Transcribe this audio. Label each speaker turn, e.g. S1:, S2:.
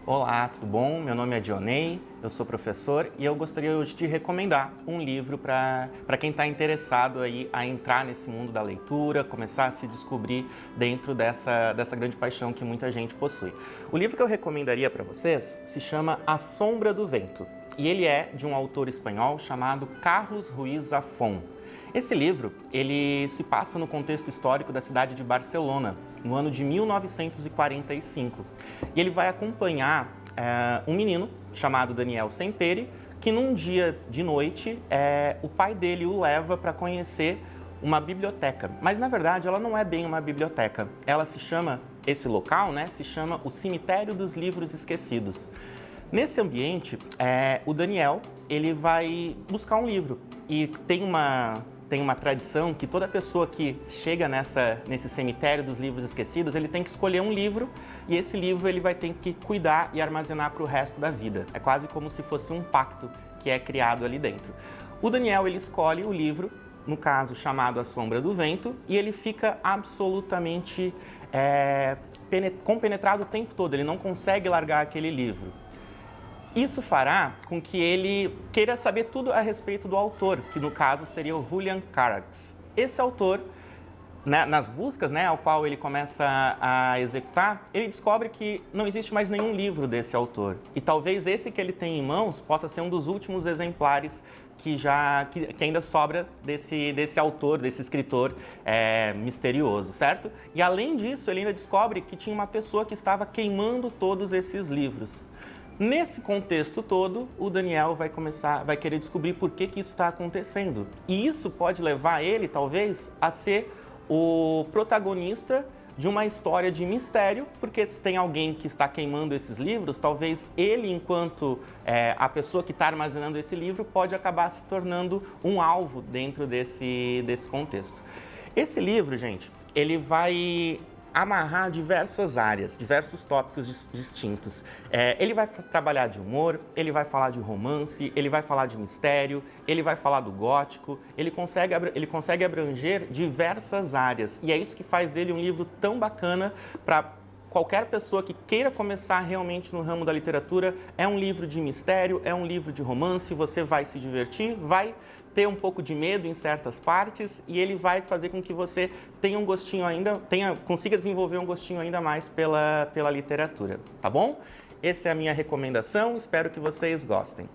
S1: Olá, tudo bom? Meu nome é Dionei, eu sou professor e eu gostaria hoje de recomendar um livro para quem está interessado aí a entrar nesse mundo da leitura, começar a se descobrir dentro dessa grande paixão que muita gente possui. O livro que eu recomendaria para vocês se chama A Sombra do Vento e ele é de um autor espanhol chamado Carlos Ruiz Zafón. Esse livro, ele se passa no contexto histórico da cidade de Barcelona, no ano de 1945. E ele vai acompanhar um menino chamado Daniel Sempere, que num dia de noite, o pai dele o leva para conhecer uma biblioteca. Mas, na verdade, ela não é bem uma biblioteca. Ela se chama, esse local, né, se chama o Cemitério dos Livros Esquecidos. Nesse ambiente, o Daniel, ele vai buscar um livro e tem uma tradição que toda pessoa que chega nesse cemitério dos livros esquecidos, ele tem que escolher um livro e esse livro ele vai ter que cuidar e armazenar para o resto da vida. É quase como se fosse um pacto que é criado ali dentro. O Daniel, ele escolhe o livro, no caso chamado A Sombra do Vento, e ele fica absolutamente compenetrado o tempo todo, ele não consegue largar aquele livro. Isso fará com que ele queira saber tudo a respeito do autor, que no caso seria o Julian Carax. Esse autor, nas buscas ao qual ele começa a executar, ele descobre que não existe mais nenhum livro desse autor. E talvez esse que ele tem em mãos possa ser um dos últimos exemplares que ainda sobra desse autor, desse escritor misterioso, certo? E além disso, ele ainda descobre que tinha uma pessoa que estava queimando todos esses livros. Nesse contexto todo, o Daniel vai querer descobrir por que isso está acontecendo. E isso pode levar ele, talvez, a ser o protagonista de uma história de mistério, porque se tem alguém que está queimando esses livros, talvez ele, enquanto a pessoa que está armazenando esse livro, pode acabar se tornando um alvo dentro desse contexto. Esse livro, gente, ele vai amarrar diversas áreas, diversos tópicos distintos. Ele vai trabalhar de humor, ele vai falar de romance, ele vai falar de mistério, ele vai falar do gótico, ele consegue abranger diversas áreas. E é isso que faz dele um livro tão bacana para qualquer pessoa que queira começar realmente no ramo da literatura. É um livro de mistério, é um livro de romance, você vai se divertir, vai ter um pouco de medo em certas partes e ele vai fazer com que você tenha um gostinho consiga desenvolver um gostinho ainda mais pela literatura, tá bom? Essa é a minha recomendação, espero que vocês gostem.